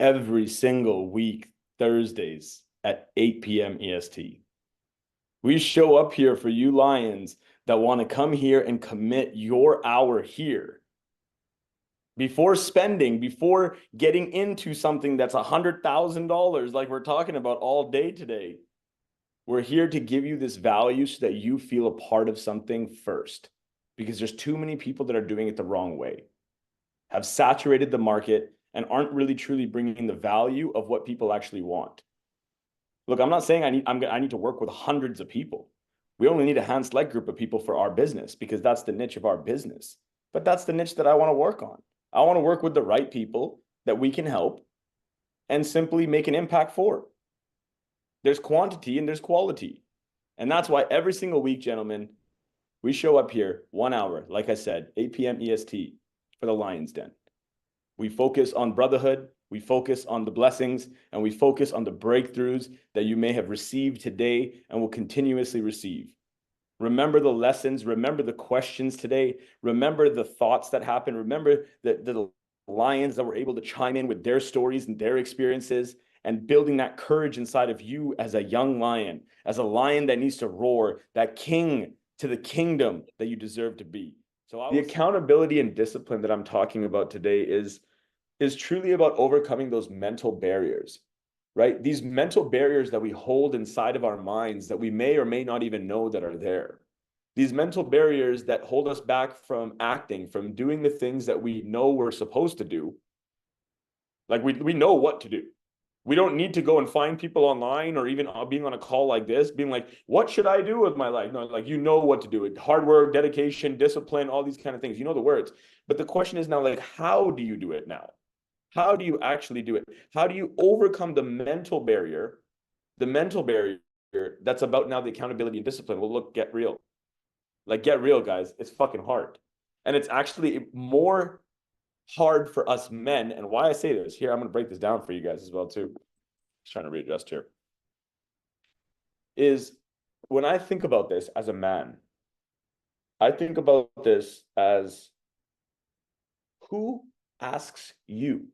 every single week, Thursdays at 8 p.m. EST. We show up here for you Lions that want to come here and commit your hour here. Before getting into something that's $100,000 like we're talking about all day today, we're here to give you this value so that you feel a part of something first, because there's too many people that are doing it the wrong way, have saturated the market, and aren't really truly bringing the value of what people actually want. Look, I'm not saying I need to work with hundreds of people. We only need a hand select group of people for our business because that's the niche of our business. But that's the niche that I want to work on. I want to work with the right people that we can help and simply make an impact for. There's quantity and there's quality. And that's why every single week, gentlemen, we show up here 1 hour, like I said, 8 p.m. EST for the Lions Den. We focus on brotherhood, we focus on the blessings, and we focus on the breakthroughs that you may have received today and will continuously receive. Remember the lessons, remember the questions today, remember the thoughts that happened, remember the Lions that were able to chime in with their stories and their experiences, and building that courage inside of you as a young lion, as a lion that needs to roar, that king to the kingdom that you deserve to be. So the accountability and discipline that I'm talking about today is truly about overcoming those mental barriers, right? These mental barriers that we hold inside of our minds that we may or may not even know that are there. These mental barriers that hold us back from acting, from doing the things that we know we're supposed to do. Like we know what to do. We don't need to go and find people online or even being on a call like this, being like, what should I do with my life? No, like, you know what to do. Hard work, dedication, discipline, all these kind of things. You know the words. But the question is now, like, how do you do it now? How do you actually do it? How do you overcome the mental barrier that's about now the accountability and discipline? Well, look, get real. Like, get real, guys. It's fucking hard. And it's actually more hard for us men. And why I say this, here, I'm going to break this down for you guys as well, too. Just trying to readjust here. Is when I think about this as a man, I think about this as who asks you?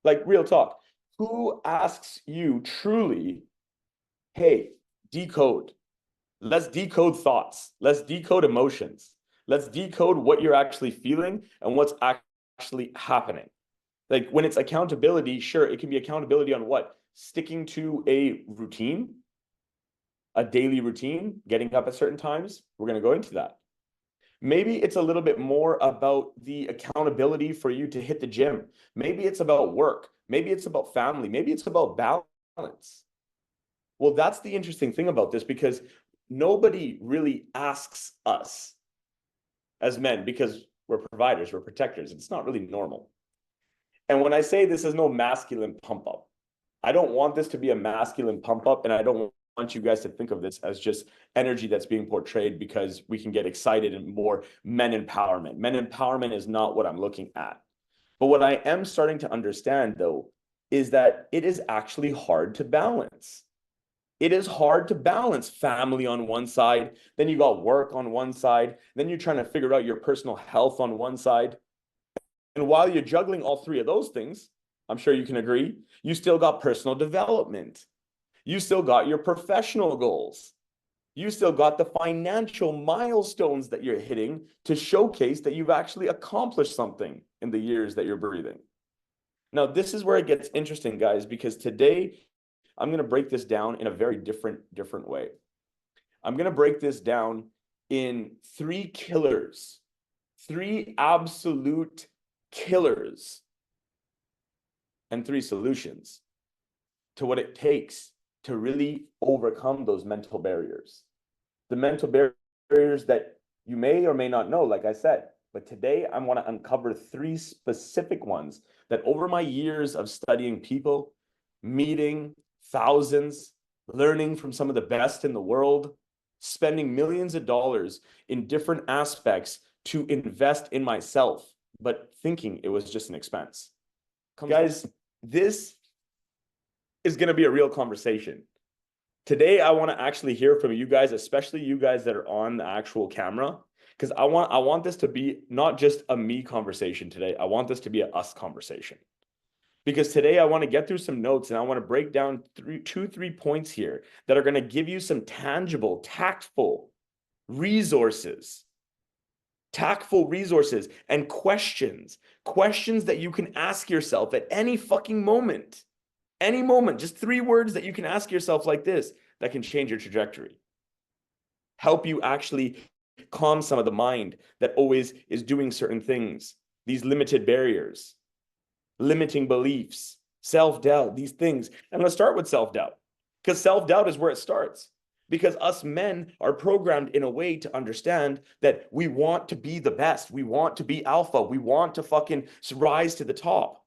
Like, real talk. Who asks you truly, hey, decode? Let's decode thoughts. Let's decode emotions. Let's decode what you're actually feeling and what's actually happening. Like, when it's accountability, sure, it can be accountability on what? Sticking to a routine, a daily routine, getting up at certain times. We're going to go into that. Maybe it's a little bit more about the accountability for you to hit the gym. Maybe it's about work. Maybe it's about family. Maybe it's about balance. Well, that's the interesting thing about this, because nobody really asks us as men, because we're providers, we're protectors. It's not really normal. And when I say this is no masculine pump up, I don't want this to be a masculine pump up, and I don't want you guys to think of this as just energy that's being portrayed because we can get excited and more men empowerment. Men empowerment is not what I'm looking at. But what I am starting to understand, though, is that it is actually hard to balance. It is hard to balance family on one side, then you got work on one side, then you're trying to figure out your personal health on one side. And while you're juggling all three of those things, I'm sure you can agree, you still got personal development. You still got your professional goals. You still got the financial milestones that you're hitting to showcase that you've actually accomplished something in the years that you're breathing. Now, this is where it gets interesting, guys, because today I'm going to break this down in a very different way. I'm going to break this down in 3 killers, 3 absolute killers, and 3 solutions to what it takes to really overcome those mental barriers. The mental barriers that you may or may not know, like I said, but today I want to uncover 3 specific ones that over my years of studying people, meeting thousands, learning from some of the best in the world, spending millions of dollars in different aspects to invest in myself, but thinking it was just an expense. Guys, this is going to be a real conversation. Today, I want to actually hear from you guys, especially you guys that are on the actual camera. because I want this to be not just a me conversation today. I want this to be a us conversation. Because today I want to get through some notes and I want to break down two, 3 points here that are going to give you some tangible, resources, tactful resources and questions that you can ask yourself at any fucking moment, just 3 words that you can ask yourself like this that can change your trajectory, help you actually calm some of the mind that always is doing certain things, these limited barriers, limiting beliefs, self-doubt, these things. And let's start with self-doubt, because self-doubt is where it starts. Because us men are programmed in a way to understand that we want to be the best. We want to be alpha. We want to fucking rise to the top.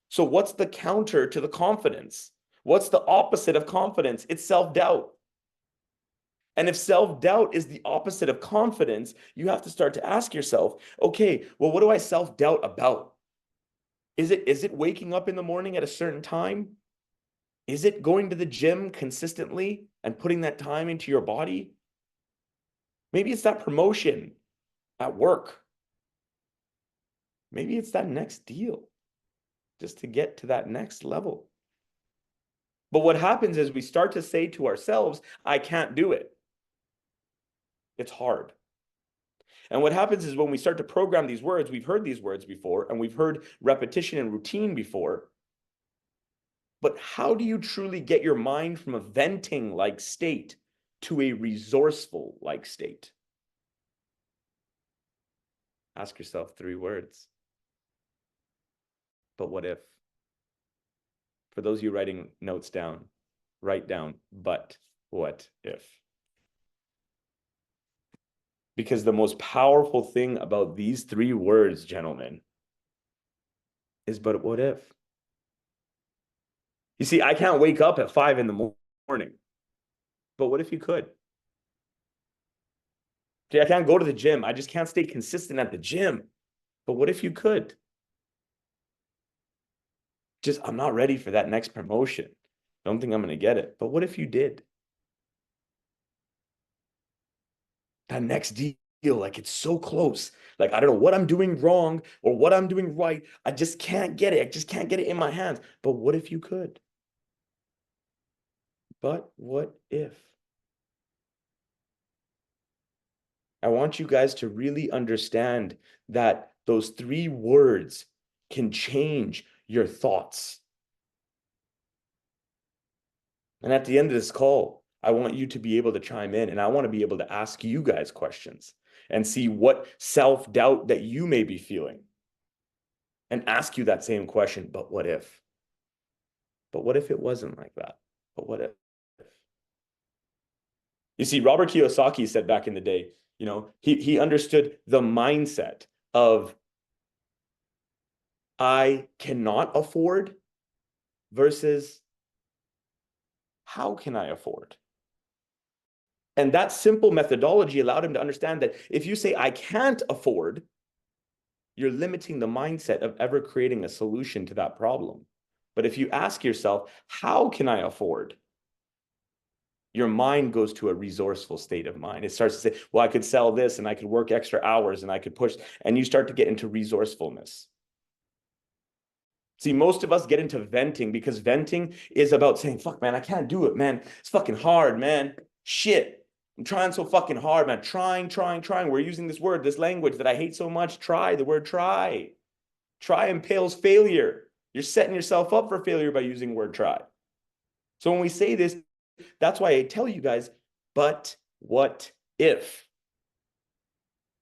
So what's the counter to the confidence? What's the opposite of confidence? It's self-doubt. And if self-doubt is the opposite of confidence, you have to start to ask yourself, okay, well, what do I self-doubt about? Is it waking up in the morning at a certain time? Is it going to the gym consistently and putting that time into your body? Maybe it's that promotion at work. Maybe it's that next deal just to get to that next level. But what happens is we start to say to ourselves, I can't do it. It's hard. And what happens is when we start to program these words, we've heard these words before, and we've heard repetition and routine before. But how do you truly get your mind from a venting-like state to a resourceful-like state? Ask yourself 3 words. But what if? For those of you writing notes down, write down, but what if? Because the most powerful thing about these 3 words, gentlemen, is but what if? You see, I can't wake up at 5 in the morning. But what if you could? See, I can't go to the gym. I just can't stay consistent at the gym. But what if you could? Just, I'm not ready for that next promotion. Don't think I'm going to get it. But what if you did? That next deal, like it's so close. Like, I don't know what I'm doing wrong or what I'm doing right. I just can't get it. I just can't get it in my hands. But what if you could? But what if? I want you guys to really understand that those 3 words can change your thoughts. And at the end of this call, I want you to be able to chime in, and I want to be able to ask you guys questions and see what self-doubt that you may be feeling and ask you that same question, but what if? But what if it wasn't like that? But what if? You see, Robert Kiyosaki said back in the day, he understood the mindset of I cannot afford versus how can I afford? And that simple methodology allowed him to understand that if you say, I can't afford, you're limiting the mindset of ever creating a solution to that problem. But if you ask yourself, how can I afford? Your mind goes to a resourceful state of mind. It starts to say, well, I could sell this and I could work extra hours and I could push, and you start to get into resourcefulness. See, most of us get into venting because venting is about saying, fuck, man, I can't do it, man. It's fucking hard, man. Shit. I'm trying so fucking hard, man. Trying. We're using this word, this language that I hate so much. Try, the word try. Try impales failure. You're setting yourself up for failure by using word try. So when we say this, that's why I tell you guys, but what if?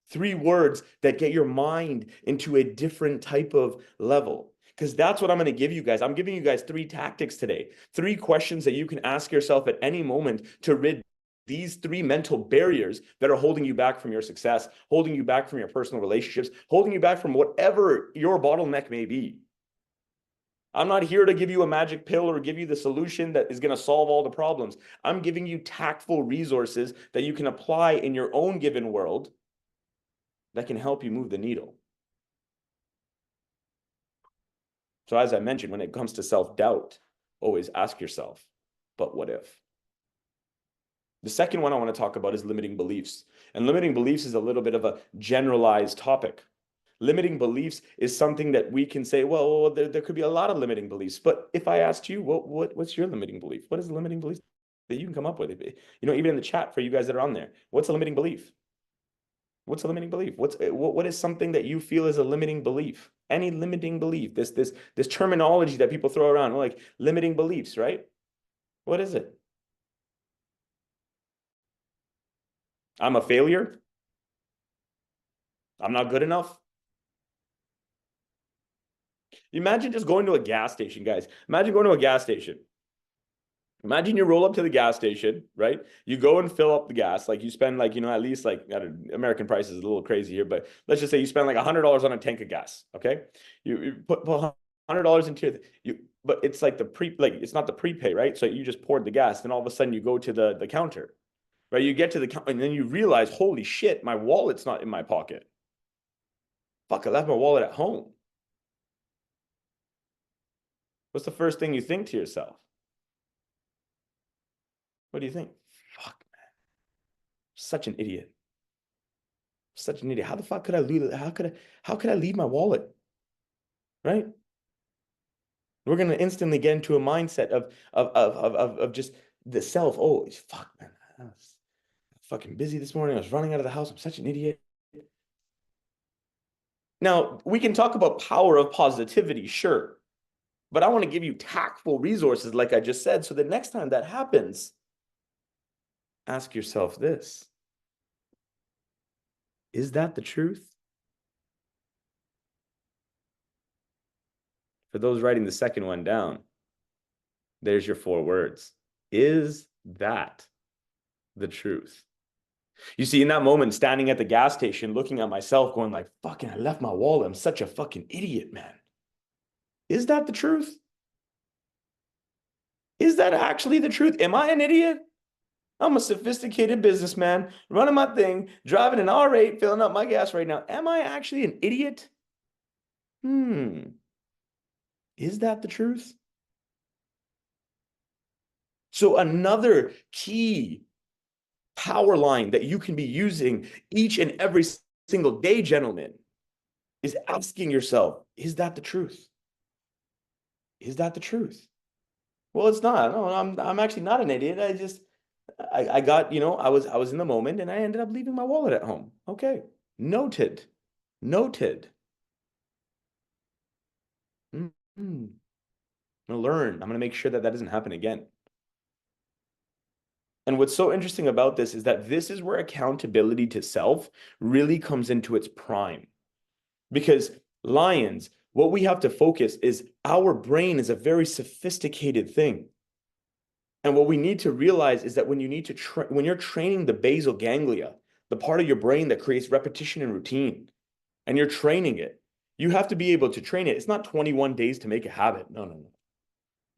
3 words that get your mind into a different type of level. Because that's what I'm going to give you guys. I'm giving you guys 3 tactics today, 3 questions that you can ask yourself at any moment to rid these 3 mental barriers that are holding you back from your success, holding you back from your personal relationships, holding you back from whatever your bottleneck may be. I'm not here to give you a magic pill or give you the solution that is going to solve all the problems. I'm giving you tactful resources that you can apply in your own given world that can help you move the needle. So as I mentioned, when it comes to self-doubt, always ask yourself, but what if? The second one I want to talk about is limiting beliefs. And limiting beliefs is a little bit of a generalized topic. Limiting beliefs is something that we can say, well, there could be a lot of limiting beliefs. But if I asked you, what's your limiting belief? What is the limiting belief that you can come up with? Even in the chat for you guys that are on there, what's a limiting belief? What's a limiting belief? What is something that you feel is a limiting belief? Any limiting belief? This terminology that people throw around, like limiting beliefs, right? What is it? I'm a failure. I'm not good enough. Imagine just going to a gas station, guys. Imagine going to a gas station. Imagine you roll up to the gas station, right? You go and fill up the gas. Like you spend at least American prices is a little crazy here, but let's just say you spend like $100 on a tank of gas. Okay. You put $100 into but it's like it's not the prepay, right? So you just poured the gas. Then all of a sudden you go to the counter, right? You get to the counter and then you realize, holy shit, my wallet's not in my pocket. Fuck, I left my wallet at home. What's the first thing you think to yourself? What do you think? Fuck, man. Such an idiot. Such an idiot. How the fuck could I lose? How could I leave my wallet? Right? We're gonna instantly get into a mindset of just the self. Oh, fuck, man. I was fucking busy this morning. I was running out of the house. I'm such an idiot. Now, we can talk about power of positivity, sure. But I want to give you tactful resources, like I just said, so that next time that happens, ask yourself this. Is that the truth? For those writing the second one down, there's your 4 words. Is that the truth? You see, in that moment, standing at the gas station, looking at myself, going like, fucking, I left my wallet. I'm such a fucking idiot, man. Is that the truth? Is that actually the truth? Am I an idiot? I'm a sophisticated businessman, running my thing, driving an R8, filling up my gas right now. Am I actually an idiot? Is that the truth? So another key power line that you can be using each and every single day, gentlemen, is asking yourself, is that the truth? Is that the truth? Well, it's not. No, I'm actually not an idiot. I got, I was in the moment and I ended up leaving my wallet at home. Okay. Noted. Noted. I'm gonna learn. I'm gonna make sure that doesn't happen again. And what's so interesting about this is that this is where accountability to self really comes into its prime. Because lions, what we have to focus is our brain is a very sophisticated thing. And what we need to realize is that when you're training the basal ganglia, the part of your brain that creates repetition and routine, and you're training it, you have to be able to train it. It's not 21 days to make a habit. No.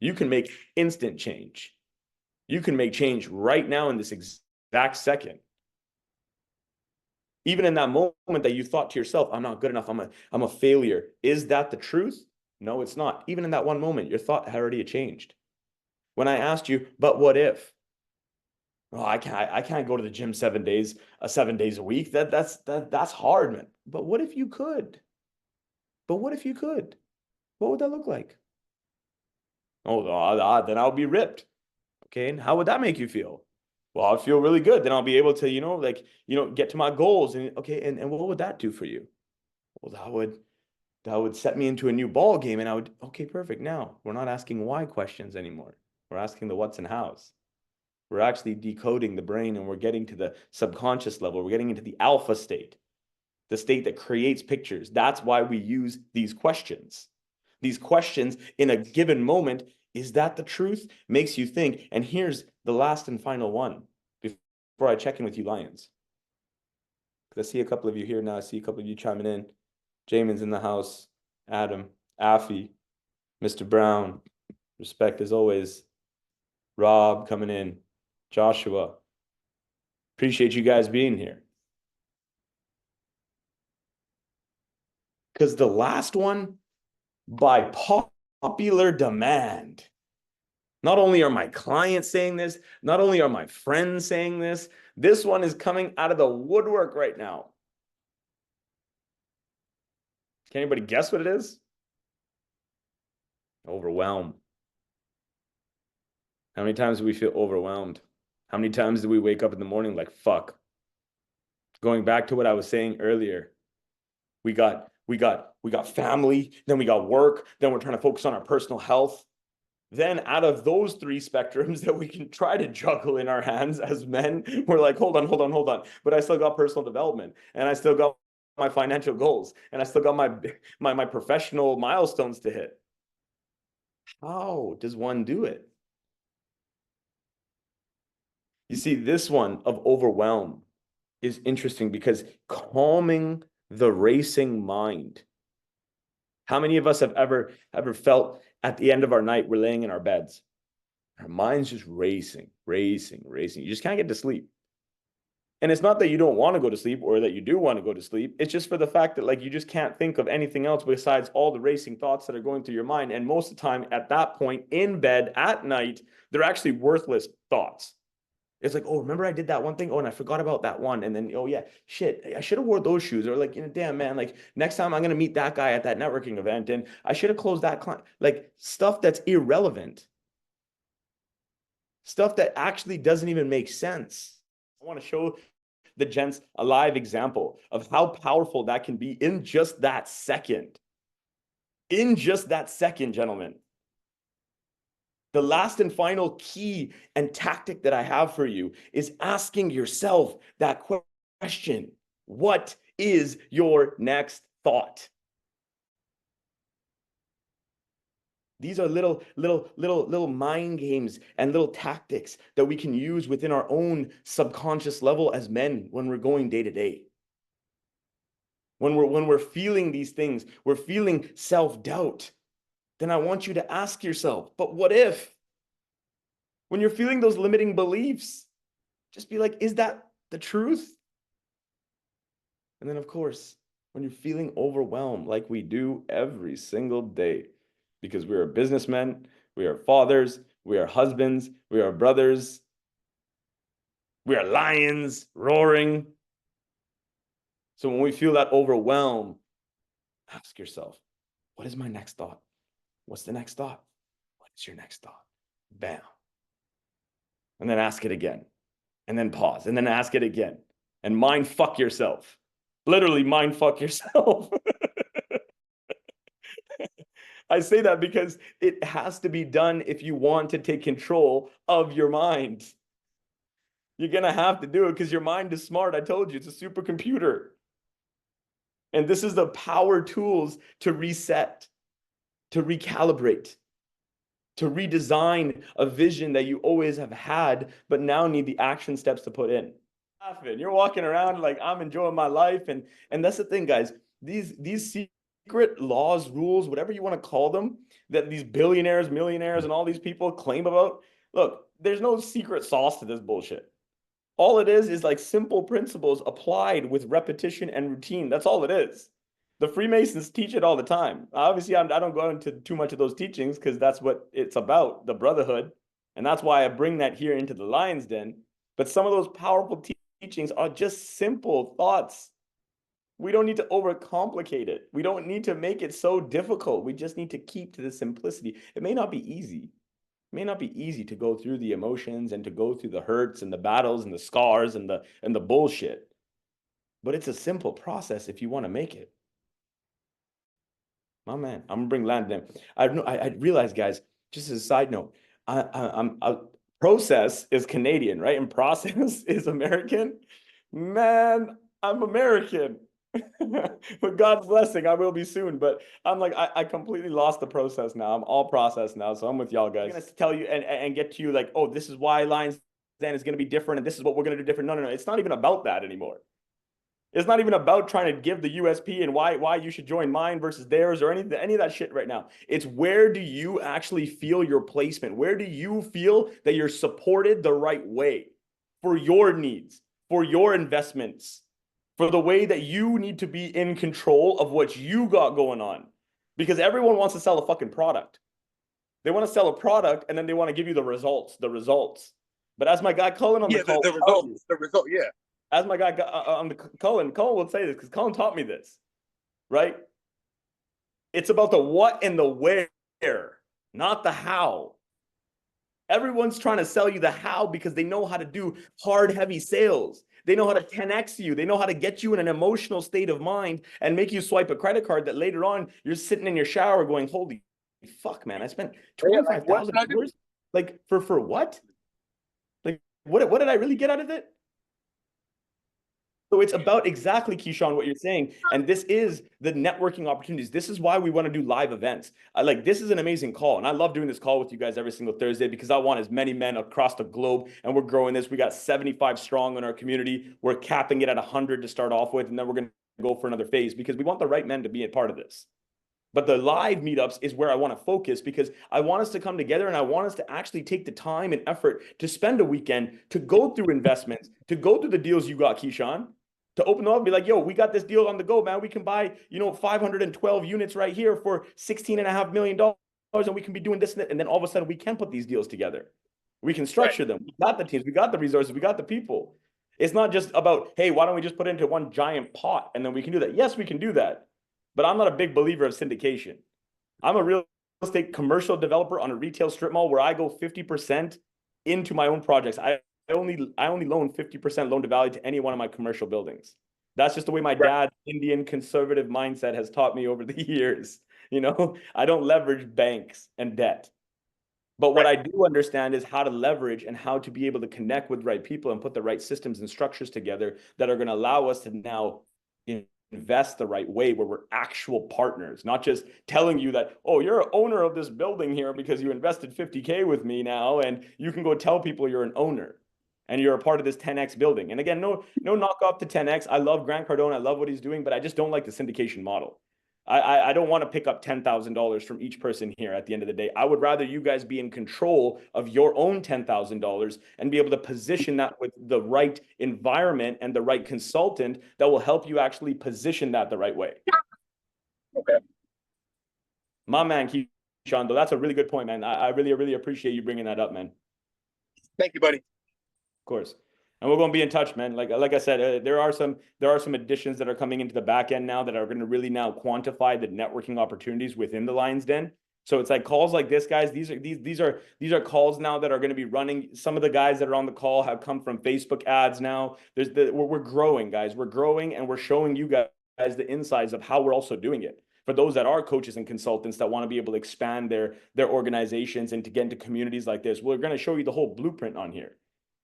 You can make instant change. You can make change right now in this exact second. Even in that moment that you thought to yourself, I'm not good enough, I'm a failure. Is that the truth? No, it's not. Even in that one moment, your thought had already changed. When I asked you, but what if? Oh, I can't go to the gym 7 days a week. That's hard, man. But what if you could? What would that look like? Oh, then I'll be ripped. Okay, and how would that make you feel? Well, I'll feel really good. Then I'll be able to, get to my goals. And okay, and what would that do for you? Well, that would set me into a new ball game. And okay, perfect. Now we're not asking why questions anymore. We're asking the what's and how's. We're actually decoding the brain and we're getting to the subconscious level. We're getting into the alpha state, the state that creates pictures. That's why we use these questions. These questions in a given moment, is that the truth? Makes you think. And here's the last and final one before I check in with you, Lions. Because I see a couple of you here now. I see a couple of you chiming in. Jamin's in the house. Adam, Afi, Mr. Brown. Respect as always. Rob coming in. Joshua. Appreciate you guys being here. Because the last one, by popular demand, Not only are my clients saying this, not only are my friends saying this one is coming out of the woodwork right now. Can anybody guess what it is? Overwhelmed. How many times do we feel overwhelmed? How many times do we wake up in the morning like, fuck? Going back to what I was saying earlier, we got family, then we got work, then we're trying to focus on our personal health. Then out of those three spectrums that we can try to juggle in our hands as men, we're like, hold on. But I still got personal development, and I still got my financial goals, and I still got my professional milestones to hit. How does one do it? You see, this one of overwhelm is interesting because calming the racing mind. How many of us have ever felt at the end of our night, we're laying in our beds, our mind's just racing. You just can't get to sleep. And it's not that you don't want to go to sleep or that you do want to go to sleep. It's just for the fact that like you just can't think of anything else besides all the racing thoughts that are going through your mind. And most of the time at that point in bed at night, they're actually worthless thoughts. It's like, oh, remember I did that one thing? Oh, and I forgot about that one. And then, oh yeah, shit, I should have wore those shoes. Or like, damn man, like next time I'm gonna meet that guy at that networking event, and I should have closed that client. Like stuff that's irrelevant, stuff that actually doesn't even make sense. I want to show the gents a live example of how powerful that can be in just that second. In just that second, gentlemen. The last and final key and tactic that I have for you is asking yourself that question. What is your next thought? These are little mind games and little tactics that we can use within our own subconscious level as men when we're going day to day. When we're feeling these things, we're feeling self-doubt, then I want you to ask yourself, but what if? When you're feeling those limiting beliefs, just be like, is that the truth? And then, of course, when you're feeling overwhelmed, like we do every single day, because we are businessmen, we are fathers, we are husbands, we are brothers, we are lions roaring. So when we feel that overwhelm, ask yourself, what is my next thought? What's the next thought? What is your next thought? Bam. And then ask it again. And then pause. And then ask it again. And mind fuck yourself. Literally mind fuck yourself. I say that because it has to be done if you want to take control of your mind. You're going to have to do it because your mind is smart. I told you, it's a supercomputer. And this is the power tools to reset, to recalibrate, to redesign a vision that you always have had, but now need the action steps to put in. You're walking around like I'm enjoying my life. And that's the thing, guys. These secret laws, rules, whatever you want to call them, that these billionaires, millionaires, and all these people claim about. Look, there's no secret sauce to this bullshit. All it is like simple principles applied with repetition and routine. That's all it is. The Freemasons teach it all the time. Obviously, I don't go into too much of those teachings because that's what it's about, the brotherhood. And that's why I bring that here into the Lion's Den. But some of those powerful teachings are just simple thoughts. We don't need to overcomplicate it. We don't need to make it so difficult. We just need to keep to the simplicity. It may not be easy. It may not be easy to go through the emotions and to go through the hurts and the battles and the scars and the bullshit. But it's a simple process if you want to make it. My man, I'm gonna bring Landon in. I realize, guys, just as a side note, I'm process is Canadian, right? And process is American. Man, I'm American. With God's blessing, I will be soon. But I'm like, I completely lost the process now. I'm all process now. So I'm with y'all guys. I'm gonna tell you and get to you like, oh, this is why Lions Den is gonna be different, and this is what we're gonna do different. No. It's not even about that anymore. It's not even about trying to give the USP and why you should join mine versus theirs or any of that shit right now. It's where do you actually feel your placement? Where do you feel that you're supported the right way for your needs, for your investments, for the way that you need to be in control of what you got going on? Because everyone wants to sell a fucking product. They want to sell a product and then they want to give you the results. But as my guy Cullen on the call, the result, yeah. As my guy on the Cullen will say this because Cullen taught me this, right? It's about the what and the where, not the how. Everyone's trying to sell you the how because they know how to do hard, heavy sales. They know how to 10x you. They know how to get you in an emotional state of mind and make you swipe a credit card that later on you're sitting in your shower going, holy fuck, man, I spent $25,000. Like for what? Like what did I really get out of it? So it's about exactly, Keyshawn, what you're saying. And this is the networking opportunities. This is why we want to do live events. This is an amazing call. And I love doing this call with you guys every single Thursday because I want as many men across the globe. And we're growing this. We got 75 strong in our community. We're capping it at 100 to start off with. And then we're going to go for another phase because we want the right men to be a part of this. But the live meetups is where I want to focus because I want us to come together and I want us to actually take the time and effort to spend a weekend to go through investments, to go through the deals you got, Keyshawn, to open them up and be like, yo, we got this deal on the go, man. We can buy, 512 units right here for $16.5 million. And we can be doing this and that. And then all of a sudden we can put these deals together. We can structure them. We got the teams. We got the resources. We got the people. It's not just about, hey, why don't we just put it into one giant pot and then we can do that? Yes, we can do that. But I'm not a big believer of syndication. I'm a real estate commercial developer on a retail strip mall where I go 50% into my own projects. I only loan 50% loan to value to any one of my commercial buildings. That's just the way my dad's Indian conservative mindset has taught me over the years. I don't leverage banks and debt. But what I do understand is how to leverage and how to be able to connect with the right people and put the right systems and structures together that are going to allow us to now invest the right way where we're actual partners, not just telling you that, oh, you're an owner of this building here because you invested 50K with me now and you can go tell people you're an owner and you're a part of this 10X building. And again, no knock off to 10X. I love Grant Cardone. I love what he's doing, but I just don't like the syndication model. I don't want to pick up $10,000 from each person here at the end of the day. I would rather you guys be in control of your own $10,000 and be able to position that with the right environment and the right consultant that will help you actually position that the right way. Okay. My man, Keyshawn, though, that's a really good point, man. I really, really appreciate you bringing that up, man. Thank you, buddy. Of course. And we're going to be in touch, man. Like I said, there are some additions that are coming into the back end now that are going to really now quantify the networking opportunities within the Lions Den. So it's like calls like this, guys. These are calls now that are going to be running. Some of the guys that are on the call have come from Facebook ads now. We're growing, guys. We're growing, and we're showing you guys the insides of how we're also doing it. For those that are coaches and consultants that want to be able to expand their organizations and to get into communities like this, we're going to show you the whole blueprint on here.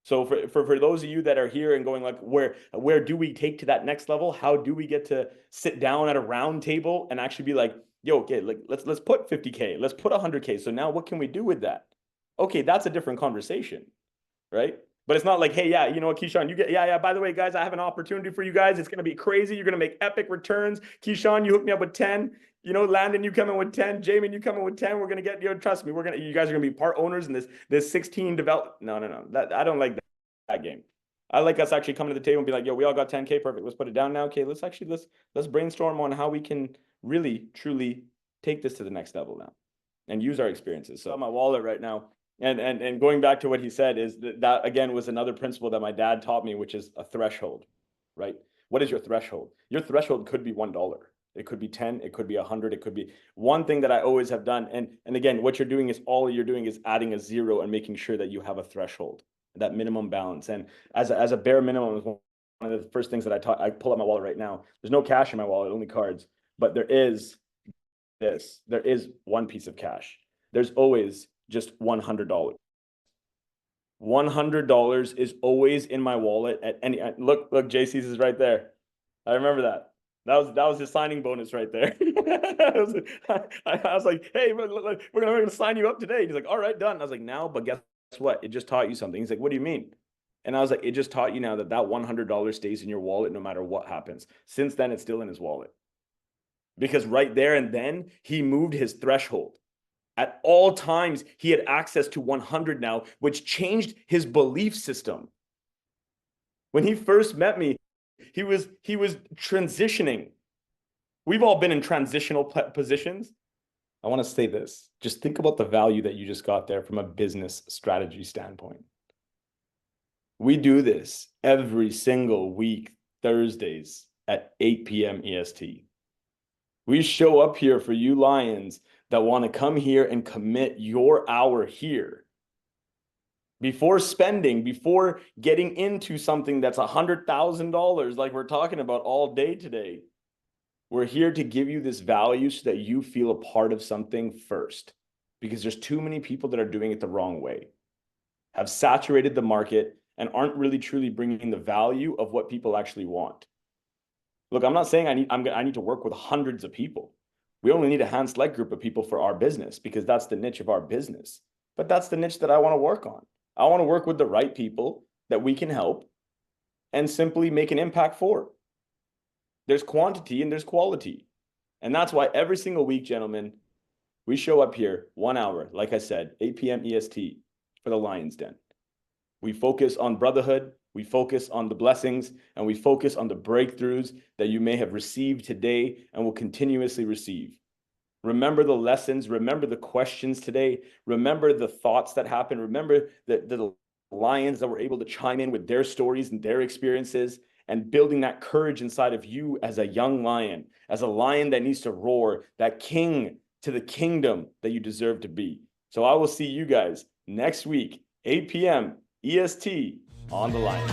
So for those of you that are here and going like, where do we take to that next level? How do we get to sit down at a round table and actually be like, yo, okay, like let's put 50K, let's put 100K. So now what can we do with that? Okay, that's a different conversation, right? But it's not like, hey, yeah, you know what, Keyshawn, by the way, guys, I have an opportunity for you guys. It's going to be crazy. You're going to make epic returns. Keyshawn, you hook me up with 10. Landon, you come in with 10. Jamin, you come in with 10. We're going to get, trust me, you guys are going to be part owners in this 16 develop. No. I don't like that game. I like us actually coming to the table and be like, yo, we all got 10K. Perfect. Let's put it down now. Okay, let's brainstorm on how we can really, truly take this to the next level now and use our experiences. So my wallet right now. And going back to what he said is that again was another principle that my dad taught me, which is a threshold, right? What is your threshold? Your threshold could be $1. It could be 10, it could be 100, it could be one thing that I always have done. And again, what you're doing is adding a zero and making sure that you have a threshold, that minimum balance. And as a bare minimum, one of the first things that I pull up my wallet right now. There's no cash in my wallet, only cards, but there is one piece of cash. There's always just $100. $100 is always in my wallet at any look. JC's is right there. I remember that. That was his signing bonus right there. I was like, hey, we're gonna sign you up today. He's like, all right, done. I was like, now, but guess what? It just taught you something. He's like, what do you mean? And I was like, it just taught you now that $100 stays in your wallet no matter what happens. Since then, it's still in his wallet. Because right there and then, he moved his threshold. At all times, he had access to 100 now, which changed his belief system. When he first met me, he was transitioning. We've all been in transitional positions. I want to say this. Just think about the value that you just got there from a business strategy standpoint. We do this every single week, Thursdays at 8 p.m. EST. We show up here for you Lions that want to come here and commit your hour here. Before spending, before getting into something that's $100,000 like we're talking about all day today, we're here to give you this value so that you feel a part of something first, because there's too many people that are doing it the wrong way, have saturated the market, and aren't really truly bringing the value of what people actually want. Look, I'm not saying I need to work with hundreds of people. We only need a hand select group of people for our business because that's the niche of our business. But that's the niche that I want to work on. I want to work with the right people that we can help and simply make an impact for. There's quantity and there's quality. And that's why every single week, gentlemen, we show up here 1 hour, like I said, 8 p.m. EST for the Lions Den. We focus on brotherhood, we focus on the blessings, and we focus on the breakthroughs that you may have received today and will continuously receive. Remember the lessons, remember the questions today, remember the thoughts that happened, remember the Lions that were able to chime in with their stories and their experiences, and building that courage inside of you as a young lion, as a lion that needs to roar, that king to the kingdom that you deserve to be. So I will see you guys next week, 8 p.m. EST on the Lion.